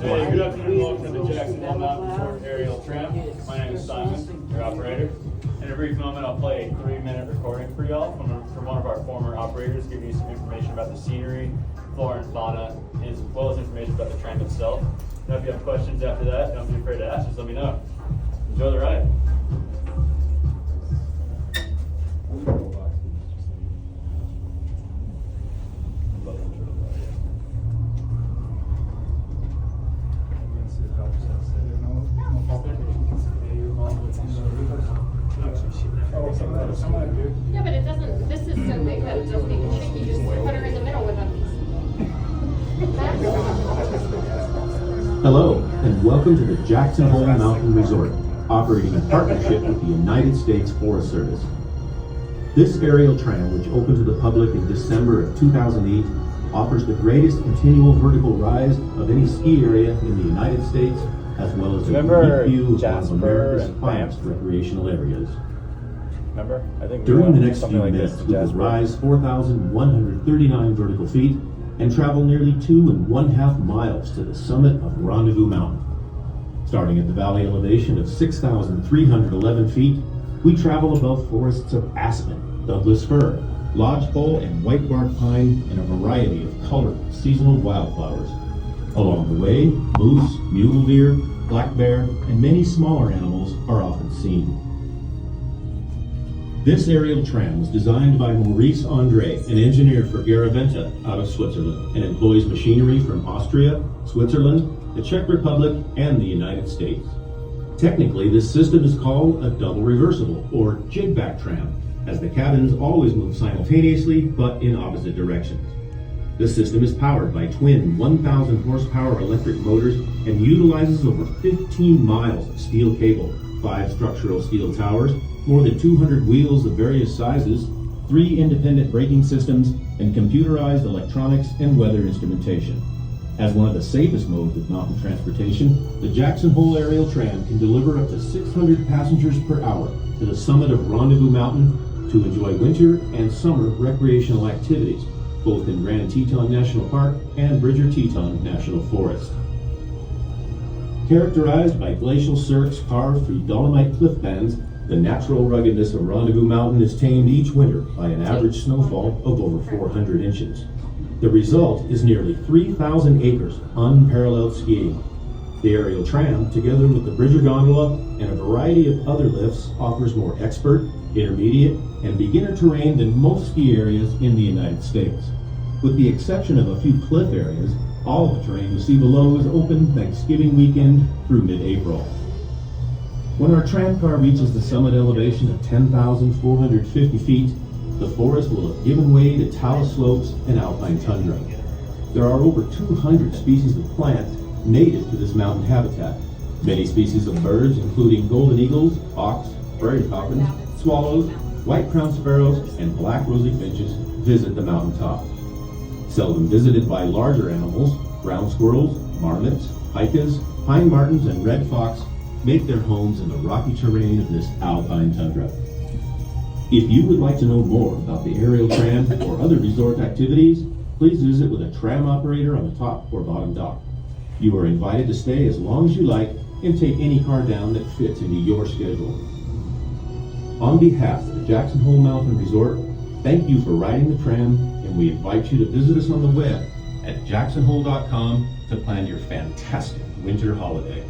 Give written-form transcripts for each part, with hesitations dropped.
Hey, good afternoon. Welcome to the Jackson Hole Mountain Resort Aerial Tram. My name is Simon, your operator. In a brief moment, I'll play a 3-minute recording for y'all from one of our former operators, giving you some information about the scenery, flora and fauna, as well as information about the tram itself. Now, if you have questions after that, don't be afraid to ask. Just let me know. Enjoy the ride. Yeah, but it doesn't, this is so big that it doesn't even shake. You just put her in the middle with them. Hello, and welcome to the Jackson Hole Mountain Resort, operating in partnership with the United States Forest Service. This aerial tram, which opened to the public in December of 2008, offers the greatest continual vertical rise of any ski area in the United States, as well as a unique view of one of America's finest recreational areas. Remember? I think During the next few minutes, we will rise 4,139 vertical feet and travel nearly 2.5 miles to the summit of Rendezvous Mountain. Starting at the valley elevation of 6,311 feet, we travel above forests of aspen, Douglas fir, lodgepole, and white bark pine, and a variety of colorful seasonal wildflowers. Along the way, moose, mule deer, black bear, and many smaller animals are often seen. This aerial tram was designed by Maurice Andre, an engineer for Garaventa out of Switzerland, and employs machinery from Austria, Switzerland, the Czech Republic, and the United States. Technically, this system is called a double reversible, or jig-back tram, as the cabins always move simultaneously but in opposite directions. The system is powered by twin 1,000 horsepower electric motors and utilizes over 15 miles of steel cable, 5 structural steel towers, more than 200 wheels of various sizes, 3 independent braking systems, and computerized electronics and weather instrumentation. As one of the safest modes of mountain transportation, the Jackson Hole Aerial Tram can deliver up to 600 passengers per hour to the summit of Rendezvous Mountain to enjoy winter and summer recreational activities, both in Grand Tetons National Park and Bridger Teton National Forest. Characterized by glacial cirques carved through dolomite cliff bands, the natural ruggedness of Rendezvous Mountain is tamed each winter by an average snowfall of over 400 inches. The result is nearly 3,000 acres of unparalleled skiing. The aerial tram, together with the Bridger gondola and a variety of other lifts, offers more expert, intermediate, and beginner terrain than most ski areas in the United States. With the exception of a few cliff areas, all the terrain you see below is open Thanksgiving weekend through mid-April. When our tram car reaches the summit elevation of 10,450 feet, the forest will have given way to talus slopes and alpine tundra. There are over 200 species of plant native to this mountain habitat. Many species of birds, including golden eagles, hawks, prairie falcons, swallows, white-crowned sparrows, and black rosy finches, visit the mountaintop. Seldom visited by larger animals, ground squirrels, marmots, pikas, pine martens, and red fox make their homes in the rocky terrain of this alpine tundra. If you would like to know more about the aerial tram or other resort activities, please visit with a tram operator on the top or bottom dock. You are invited to stay as long as you like and take any car down that fits into your schedule. On behalf of the Jackson Hole Mountain Resort, thank you for riding the tram, and we invite you to visit us on the web at jacksonhole.com to plan your fantastic winter holiday.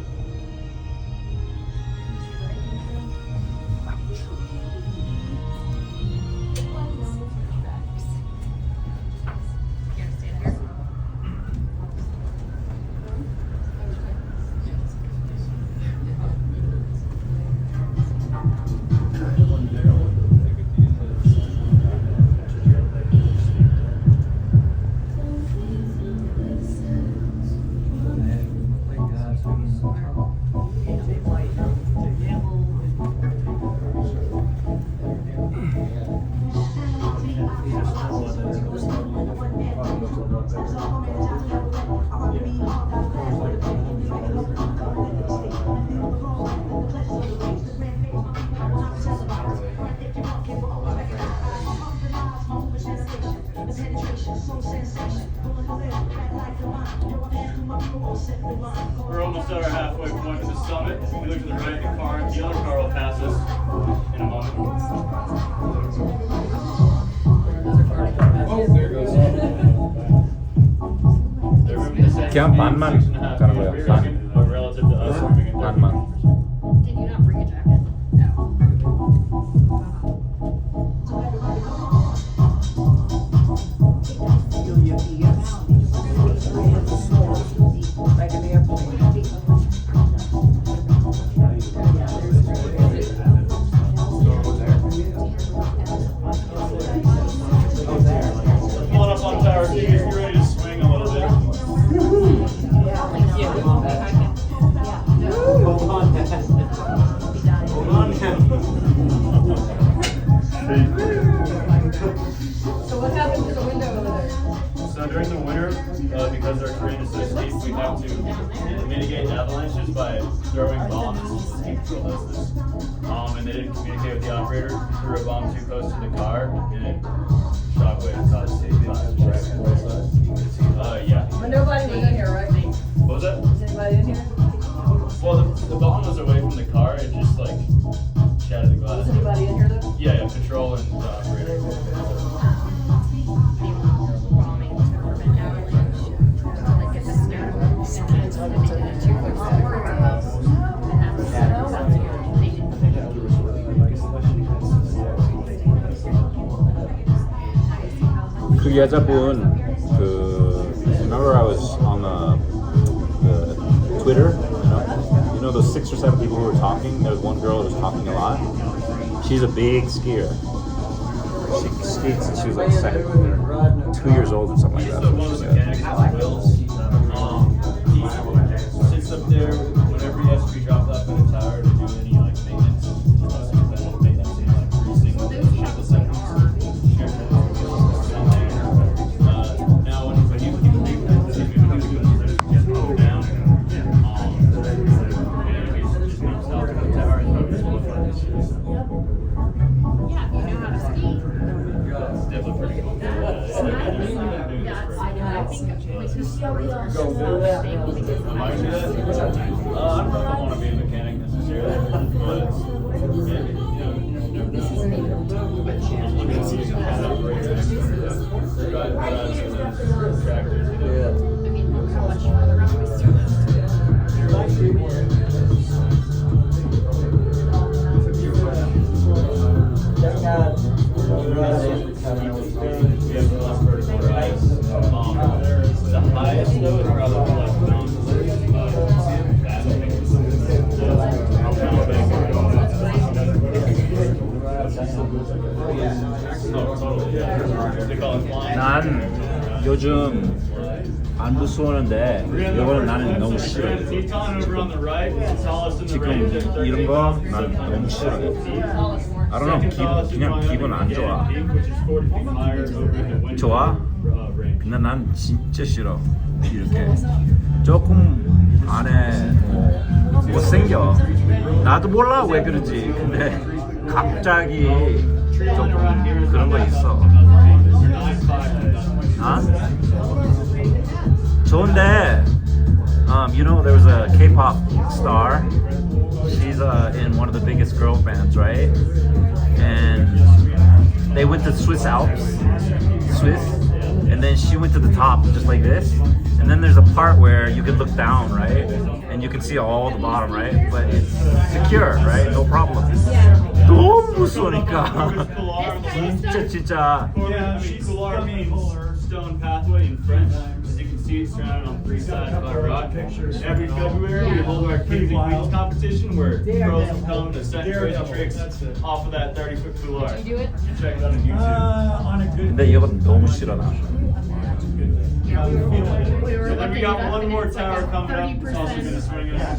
Thank God. We're almost at our halfway point of the summit. If we look to the right, the other car will pass us in a moment. Oh, there goes. They're moving the same 그냥 speed, 반만 6.5 가는 feet 거야, rear, 반. but relative to us moving at 30%. 반만. Did you not bring a jacket? No. Like an airplane. Pulling up on tower 2, get ready to swing a little bit. So what happened to the window over there? So during the winter, because our terrain is so steep, we have to mitigate avalanches by throwing bombs. Ski Patrol does this. And they didn't communicate with the operator, threw a bomb too close to the car, and it shockwave caused yeah. But nobody was in here, right? What was that? Was anybody in here? Well, the bomb was away from the car, it just like shattered the glass. Was anybody in here though? Yeah, patrol and the operator. 그 여자분 remember I was on the Twitter, you know those 6 or 7 people who were talking. There was one girl who was talking a lot. She's a big skier. She skates since she was like 2 years old or something like He's that. the one with the mechanics on Wills. He sits up there whenever he has to be dropped off at a tower to do any like maintenance. Preventative maintenance, you know, like greasing the shackle settings. Now when he was doing it, he was just moved down. And he's just knocks out to the tower and probably just looks like this. Yeah, you know how to ski. It's definitely pretty cool. Yeah, I think like this story Am I gonna do that? I don't know if I want to be a mechanic necessarily, but yeah, you know, never know. Look at these guys operate tractors, you know. I mean, how much further up we still We have the last vertical rise. The highest though is probably like 난 요즘 안 무서워하는데 이거는 나는 너무 싫어. Teton over on the right, the tallest in the range 지금 at 30 이런 거 meters. 난 너무 싫어. I don't know. Second tallest is 그냥 going 기분 up 안 in 좋아. Cannon Peak, which is 40 feet higher over in the wind 좋아? range. 근데 난 진짜 싫어. 이렇게 조금 안에 못생겨. 나도 몰라 왜 그런지. 근데 갑자기 좀 그런 거 있어. 아? 좋은데, you know, there was a K-pop star. She's in one of the biggest girl bands, right? And they went to Swiss Alps, and then she went to the top just like this. And then there's a part where you can look down, right? And you can see all the bottom, right? But it's secure, right? No problem. 너무 무서우니까. 진짜. Yeah, I mean, couloir means stone pathway in French. As you can see, it's surrounded on 3 sides by rock. Every February, we hold our Kings and Queens competition where girls will come to set crazy tricks off of that 30-foot couloir. Did you do it? Check it out on YouTube. 근데 이건 너무 싫어 나. Yeah, we were And then we looking got it up one and more it's like tower a coming up. It's also going to 30%, swing us.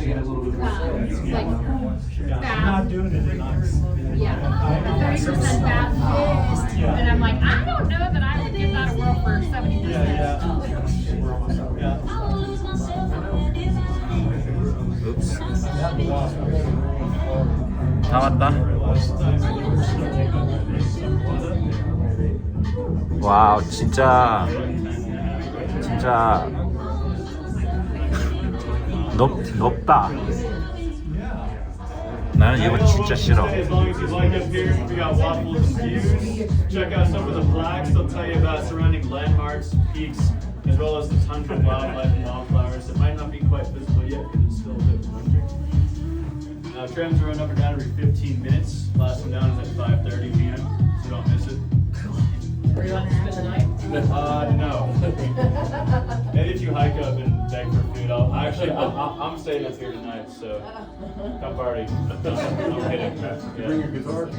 like, I'm not doing it in ice. yeah, 30% fast. And I'm like, I don't know that I would give that a whirl for 70%. Yeah. Oops. 다 왔다. 와우, 진짜 높다. 나는 이거 진짜 싫어. As long as you like up here, we got waffles and views. Check out some of the plaques. They'll tell you about surrounding landmarks, peaks, as well as the tons of wildlife and wildflowers that might not be quite visible yet because it's still a bit winter. Trams run up and down every 15 minutes. Last one down is at 5:30 p.m., so don't miss it. Are you on to spend the night? No. Maybe if you hike up and beg for food, I'm staying up here tonight, so come party. I'm kidding. Bring your guitar.